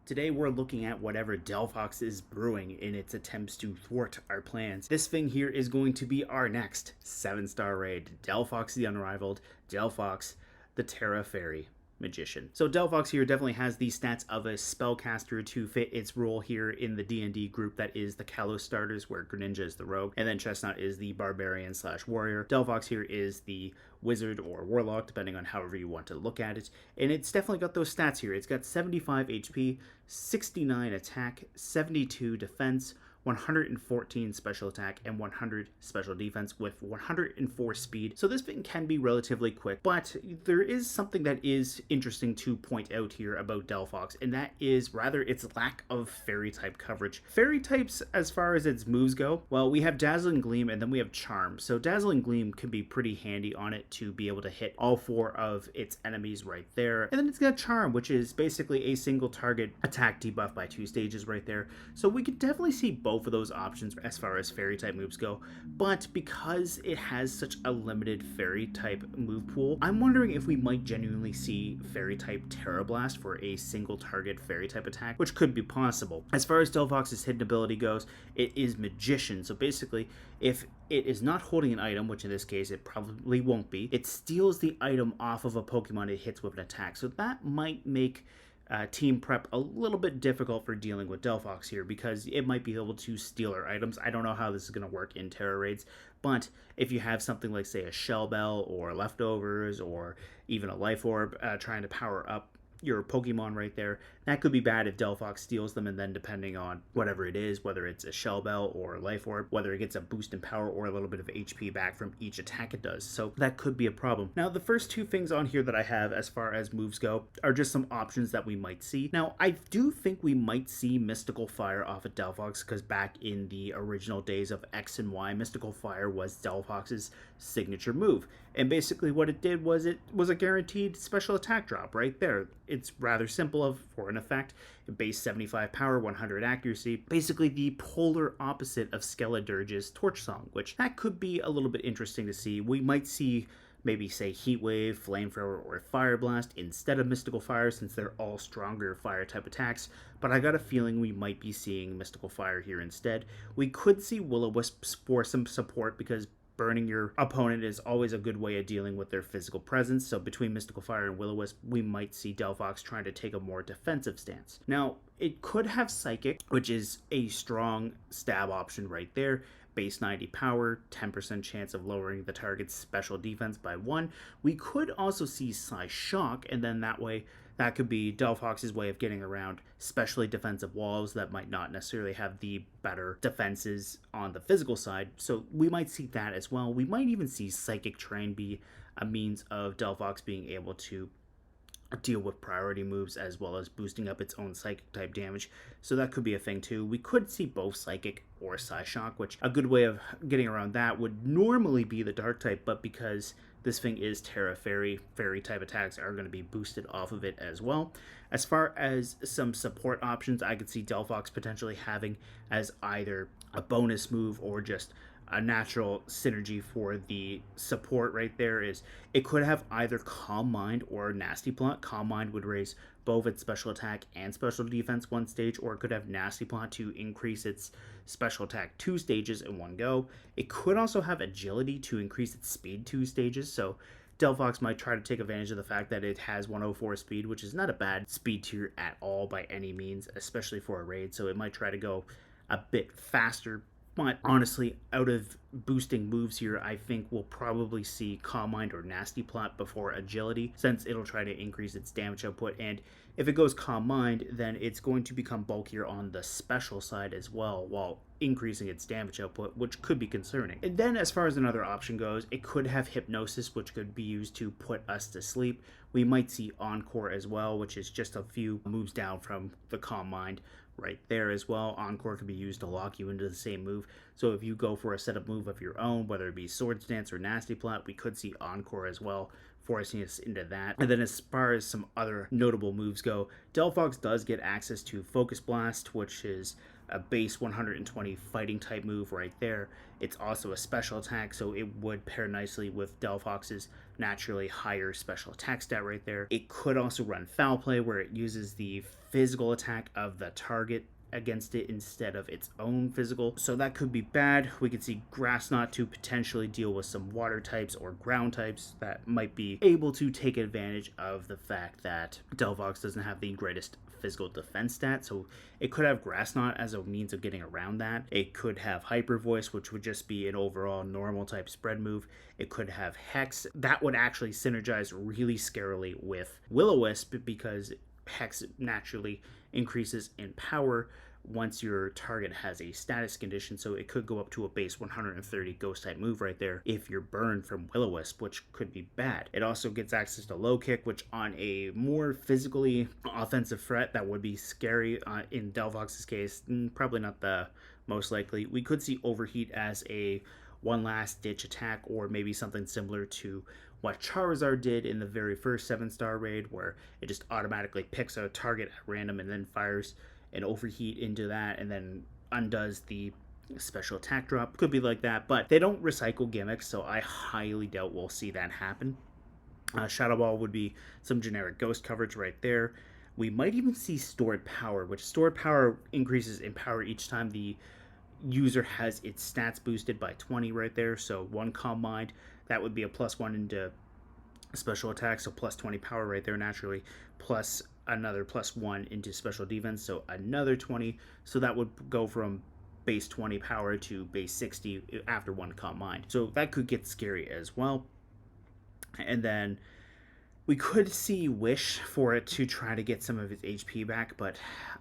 Today we're looking at whatever Delphox is brewing in its attempts to thwart our plans. This thing here is going to be our next 7-star raid. Delphox the Unrivaled, Delphox the Terra Fairy Magician. So Delphox here definitely has the stats of a spellcaster to fit its role here in the D&D group that is the Kalos starters, where Greninja is the rogue, and then Chestnut is the barbarian / warrior. Delphox here is the wizard or warlock, depending on however you want to look at it, and it's definitely got those stats here. It's got 75 HP, 69 attack, 72 defense, 114 special attack, and 100 special defense with 104 speed. So this thing can be relatively quick, but there is something that is interesting to point out here about Delphox, and that is rather its lack of fairy type coverage. Fairy types, as far as its moves go, well, we have Dazzling Gleam and then we have Charm. So Dazzling Gleam can be pretty handy on it to be able to hit all 4 of its enemies right there. And then it's got Charm, which is basically a single target attack debuff by 2 stages right there. So we could definitely see both of those options as far as fairy type moves go, but because it has such a limited fairy type move pool, I'm wondering if we might genuinely see fairy type Terra Blast for a single target fairy type attack, which could be possible. As far as Delphox's hidden ability goes, it is Magician. So basically, if it is not holding an item, which in this case it probably won't be, it steals the item off of a Pokemon it hits with an attack. So that might make team prep a little bit difficult for dealing with Delphox here, because it might be able to steal our items. I don't know how this is going to work in Terra raids, but if you have something like, say, a Shell Bell or Leftovers or even a Life Orb trying to power up your Pokemon right there, that could be bad if Delphox steals them, and then depending on whatever it is, whether it's a Shell Bell or a Life Orb, whether it gets a boost in power or a little bit of HP back from each attack it does. So that could be a problem. Now, the first 2 things on here that I have as far as moves go are just some options that we might see. Now, I do think we might see Mystical Fire off of Delphox, because back in the original days of X and Y, Mystical Fire was Delphox's signature move. And basically what it did was it was a guaranteed special attack drop right there. It's rather simple for an effect. Base 75 power, 100 accuracy. Basically the polar opposite of Skeledirge's Torch Song, which that could be a little bit interesting to see. We might see maybe, say, Heat Wave, Flamethrower, or Fire Blast instead of Mystical Fire, since they're all stronger fire type attacks, but I got a feeling we might be seeing Mystical Fire here instead. We could see Will-O-Wisp for some support, because burning your opponent is always a good way of dealing with their physical presence. So between Mystical Fire and Will-O-Wisp, we might see Delphox trying to take a more defensive stance. Now, it could have Psychic, which is a strong stab option right there. Base 90 power, 10% chance of lowering the target's special defense by 1. We could also see Psy-Shock, and then that way, that could be Delphox's way of getting around specially defensive walls that might not necessarily have the better defenses on the physical side. So we might see that as well. We might even see Psychic Terrain be a means of Delphox being able to deal with priority moves as well as boosting up its own psychic type damage. So that could be a thing too. We could see both Psychic or Psy-Shock, which a good way of getting around that would normally be the Dark type, but because this thing is Terra Fairy, fairy type attacks are going to be boosted off of it as well. As far as some support options, I could see Delphox potentially having as either a bonus move or just a natural synergy for the support right there. Is it could have either Calm Mind or Nasty Plot. Calm Mind would raise both its special attack and special defense 1 stage, or it could have Nasty Plot to increase its special attack 2 stages in one go. It could also have Agility to increase its speed 2 stages, so Delphox might try to take advantage of the fact that it has 104 speed, which is not a bad speed tier at all by any means, especially for a raid, so it might try to go a bit faster. But honestly, out of boosting moves here, I think we'll probably see Calm Mind or Nasty Plot before Agility, since it'll try to increase its damage output. And if it goes Calm Mind, then it's going to become bulkier on the special side as well, while increasing its damage output, which could be concerning. And then as far as another option goes, it could have Hypnosis, which could be used to put us to sleep. We might see Encore as well, which is just a few moves down from the Calm Mind right there as well. Encore can be used to lock you into the same move. So if you go for a setup move of your own, whether it be Swords Dance or Nasty Plot, we could see Encore as well, forcing us into that. And then as far as some other notable moves go, Delphox does get access to Focus Blast, which is a base 120 fighting type move right there. It's also a special attack, so it would pair nicely with Delphox's naturally higher special attack stat right there. It could also run Foul Play, where it uses the physical attack of the target against it instead of its own physical. So that could be bad. We could see Grass Knot to potentially deal with some water types or ground types that might be able to take advantage of the fact that Delphox doesn't have the greatest physical defense stat, so it could have Grass Knot as a means of getting around that. It could have Hyper Voice, which would just be an overall normal type spread move. It could have Hex. That would actually synergize really scarily with Will-O-Wisp, because Hex naturally increases in power once your target has a status condition, so it could go up to a base 130 ghost type move right there if you're burned from Will-O-Wisp, which could be bad. It also gets access to Low Kick, which on a more physically offensive threat that would be scary in Delphox's case, probably not the most likely. We could see Overheat as a one last ditch attack, or maybe something similar to what Charizard did in the very first 7-star raid, where it just automatically picks a target at random and then fires an Overheat into that and then undoes the special attack drop. Could be like that, but they don't recycle gimmicks, so I highly doubt we'll see that happen. Shadow Ball would be some generic ghost coverage right there. We might even see Stored Power, which Stored Power increases in power each time the user has its stats boosted by 20 right there. So one Calm Mind, that would be a +1 into special attack, so +20 power right there naturally, plus another +1 into special defense, so another 20. So that would go from base 20 power to base 60 after one Calm Mind. So that could get scary as well. And then we could see Wish for it to try to get some of its HP back, but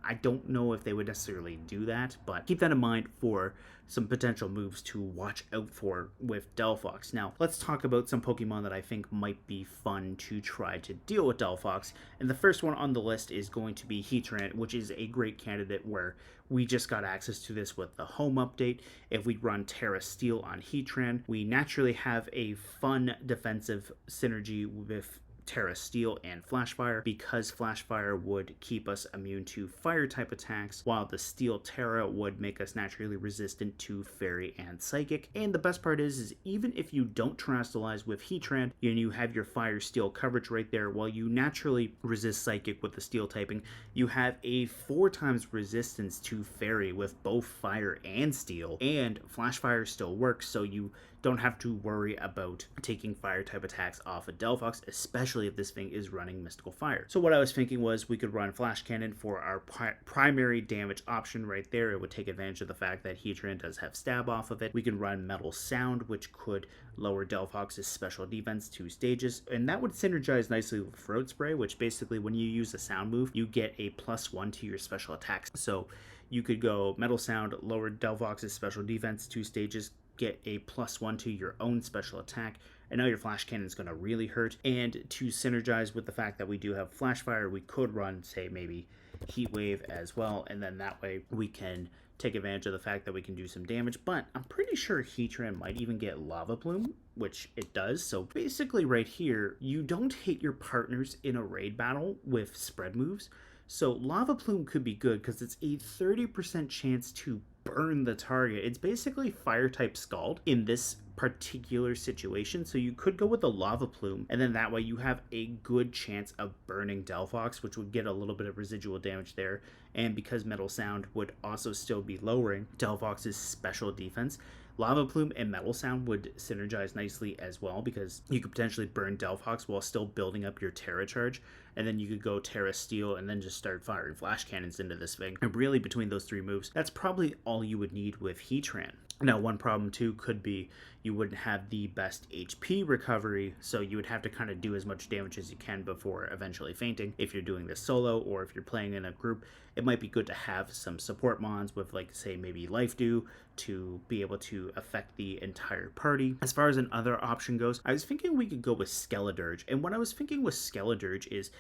I don't know if they would necessarily do that. But keep that in mind for some potential moves to watch out for with Delphox. Now, let's talk about some Pokemon that I think might be fun to try to deal with Delphox. And the first one on the list is going to be Heatran, which is a great candidate where we just got access to this with the home update. If we run Terra Steel on Heatran, we naturally have a fun defensive synergy with Terra Steel and Flash Fire, because Flash Fire would keep us immune to fire type attacks, while the Steel Terra would make us naturally resistant to Fairy and Psychic. And the best part is even if you don't Terrestrialize with Heatran and you have your Fire Steel coverage right there, while you naturally resist Psychic with the Steel typing, you have a 4 times resistance to Fairy with both Fire and Steel, and Flash Fire still works, so you don't have to worry about taking fire type attacks off of Delphox, especially if this thing is running Mystical Fire. So what I was thinking was we could run Flash Cannon for our primary damage option right there. It would take advantage of the fact that Heatran does have stab off of it. We can run Metal Sound, which could lower Delphox's special defense 2 stages, and that would synergize nicely with Throat Spray, which basically when you use a sound move, you get a +1 to your special attacks. So you could go Metal Sound, lower Delphox's special defense 2 stages, get a +1 to your own special attack, and now your Flash Cannon is going to really hurt. And to synergize with the fact that we do have Flash Fire, we could run, say, maybe Heat Wave as well, and then that way we can take advantage of the fact that we can do some damage. But I'm pretty sure Heatran might even get Lava Plume, which it does. So basically right here, you don't hit your partners in a raid battle with spread moves. So Lava Plume could be good because it's a 30% chance to burn the target. It's basically fire type Scald in this particular situation, so you could go with the Lava Plume, and then that way you have a good chance of burning Delphox, which would get a little bit of residual damage there. And because Metal Sound would also still be lowering Delphox's special defense, Lava Plume and Metal Sound would synergize nicely as well, because you could potentially burn Delphox while still building up your Terra Charge, and then you could go Terra Steel and then just start firing Flash Cannons into this thing. And really between those 3 moves, that's probably all you would need with Heatran. Now, one problem too could be you wouldn't have the best HP recovery, so you would have to kind of do as much damage as you can before eventually fainting. If you're doing this solo or if you're playing in a group, it might be good to have some support mons with, like, say, maybe Life Dew to be able to affect the entire party. As far as another option goes, I was thinking we could go with Skeledirge, and what I was thinking with Skeledirge is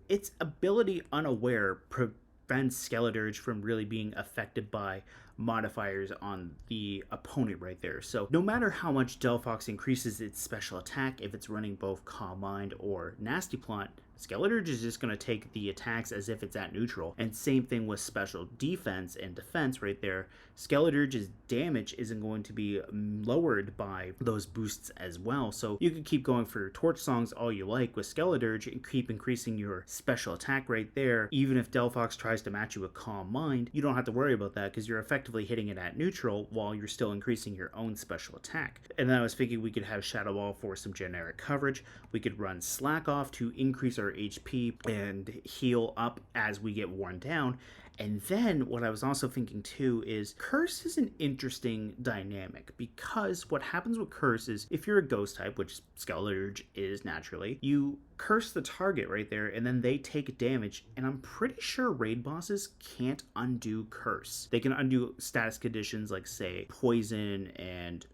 its ability Unaware prevents Skeledirge from really being affected by modifiers on the opponent right there. So no matter how much Delphox increases its special attack, if it's running both Calm Mind or Nasty Plot, Skeleturge is just going to take the attacks as if it's at neutral. And same thing with special defense and defense right there. Skeleturge's damage isn't going to be lowered by those boosts as well. So you can keep going for Torch Songs all you like with Skeleturge and keep increasing your special attack right there. Even if Delphox tries to match you with Calm Mind, you don't have to worry about that because you're effectively hitting it at neutral while you're still increasing your own special attack. And then I was thinking we could have Shadow Ball for some generic coverage. We could run Slack Off to increase our HP and heal up as we get worn down. And then what I was also thinking too is Curse is an interesting dynamic, because what happens with Curse is if you're a ghost type, which Skeleturge is naturally, you curse the target right there and then they take damage, and I'm pretty sure raid bosses can't undo Curse. They can undo status conditions like, say, poison and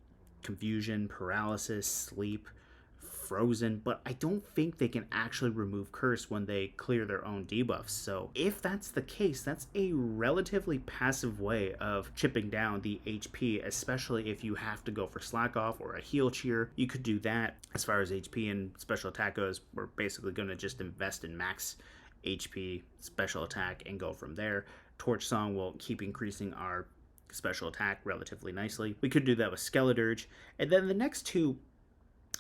confusion, paralysis, sleep, frozen, but I don't think they can actually remove Curse when they clear their own debuffs. So if that's the case, that's a relatively passive way of chipping down the HP, especially if you have to go for Slack Off or a Heal Cheer. You could do that. As far as HP and special attack goes, we're basically going to just invest in max HP, special attack, and go from there. Torch Song will keep increasing our special attack relatively nicely. We could do that with Skeleturge. And then the next two,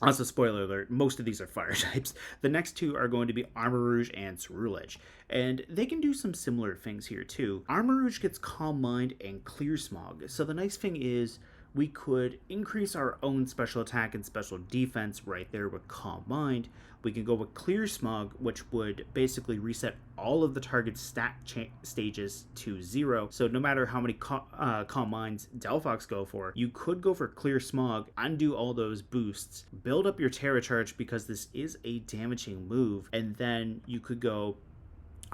also, spoiler alert, most of these are fire types. The next two are going to be Armor Rouge and Ceruledge, and they can do some similar things here too. Armor Rouge gets Calm Mind and Clear Smog, so the nice thing is we could increase our own special attack and special defense right there with Calm Mind. We can go with Clear Smog, which would basically reset all of the target's stat stages to 0. So no matter how many Calm Minds Delphox go for, you could go for Clear Smog, undo all those boosts, build up your Terra Charge because this is a damaging move, and then you could go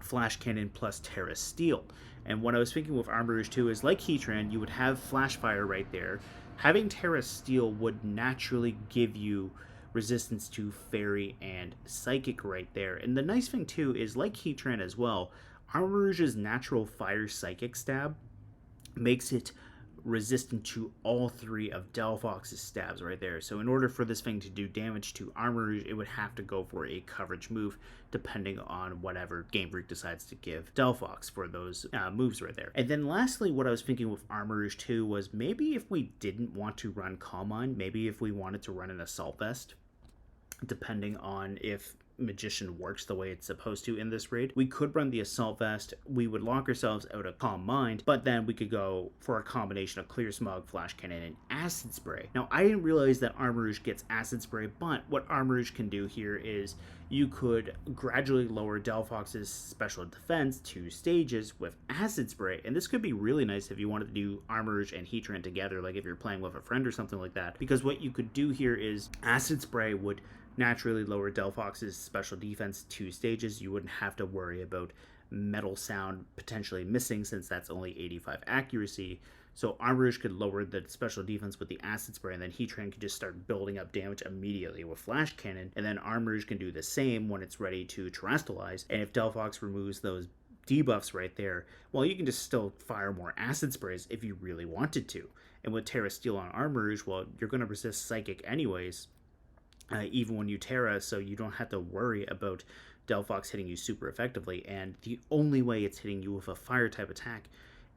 Flash Cannon plus Terra Steel. And what I was thinking with Armor Rouge 2 is, like Heatran, you would have Flash Fire right there. Having Terra Steel would naturally give you resistance to Fairy and Psychic right there. And the nice thing too is, like Heatran as well, Armor Rouge's natural Fire Psychic stab makes it resistant to all three of Delphox's stabs right there. So in order for this thing to do damage to Armor Rouge, it would have to go for a coverage move, depending on whatever Game Freak decides to give Delphox for those moves right there. And then lastly, what I was thinking with Armor Rouge 2 was maybe if we didn't want to run Calm Mind, maybe if we wanted to run an Assault Vest, depending on if Magician works the way it's supposed to in this raid, we could run the Assault Vest. We would lock ourselves out of Calm Mind, but then we could go for a combination of Clear Smog, Flash Cannon, and Acid Spray. Now, I didn't realize that Armor Rouge gets Acid Spray, but what Armor Rouge can do here is you could gradually lower Delphox's special defense 2 stages with Acid Spray, and this could be really nice if you wanted to do Armor Rouge and Heatran together, like if you're playing with a friend or something like that, because what you could do here is Acid Spray would naturally lower Delphox's special defense 2 stages. You wouldn't have to worry about Metal Sound potentially missing, since that's only 85 accuracy. So Armor Rouge could lower the special defense with the Acid Spray, and then Heatran could just start building up damage immediately with Flash Cannon, and then Armor Rouge can do the same when it's ready to Terrestrialize. And if Delphox removes those debuffs right there, well, you can just still fire more Acid Sprays if you really wanted to. And with Terra Steel on Armor Rouge, well, you're going to resist Psychic anyways, even when you Terra, so you don't have to worry about Delphox hitting you super effectively. And the only way it's hitting you with a fire type attack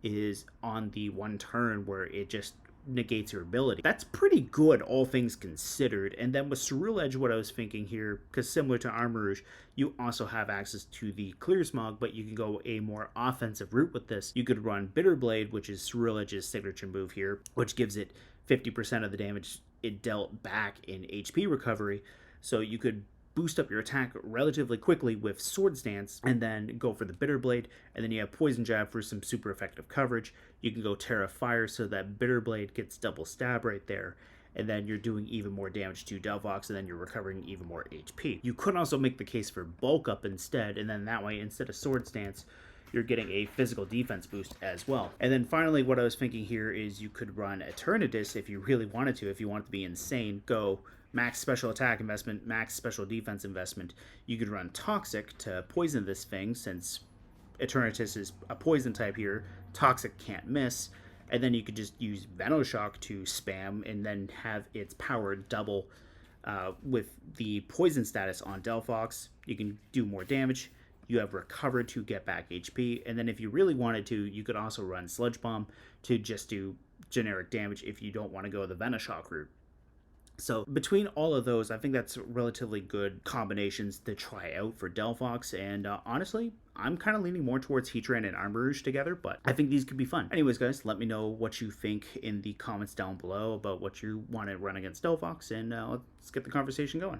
is on the one turn where it just negates your ability. That's pretty good, all things considered. And then with Ceruledge, what I was thinking here, because similar to Armor Rouge, you also have access to the Clear Smog, but you can go a more offensive route with this. You could run Bitter Blade, which is Ceruledge's signature move here, which gives it 50% of the damage it dealt back in HP recovery. So you could boost up your attack relatively quickly with Sword Stance, and then go for the Bitter Blade, and then you have Poison Jab for some super effective coverage. You can go Terra Fire so that Bitter Blade gets double stab right there, and then you're doing even more damage to Delphox, and then you're recovering even more HP. You could also make the case for Bulk Up instead, and then that way, instead of Sword Stance, you're getting a physical defense boost as well. And then finally, what I was thinking here is you could run Eternatus if you really wanted to. If you wanted to be insane, go max special attack investment, max special defense investment. You could run Toxic to poison this thing, since Eternatus is a poison type here. Toxic can't miss. And then you could just use Venoshock to spam and then have its power double With the poison status on Delphox, you can do more damage. You have Recover to get back HP, and then if you really wanted to, you could also run Sludge Bomb to just do generic damage if you don't want to go the Venoshock route. So between all of those, I think that's relatively good combinations to try out for Delphox. And honestly, I'm kind of leaning more towards Heatran and Armarouge together, but I think these could be fun. Anyways, guys, let me know what you think in the comments down below about what you want to run against Delphox, and let's get the conversation going.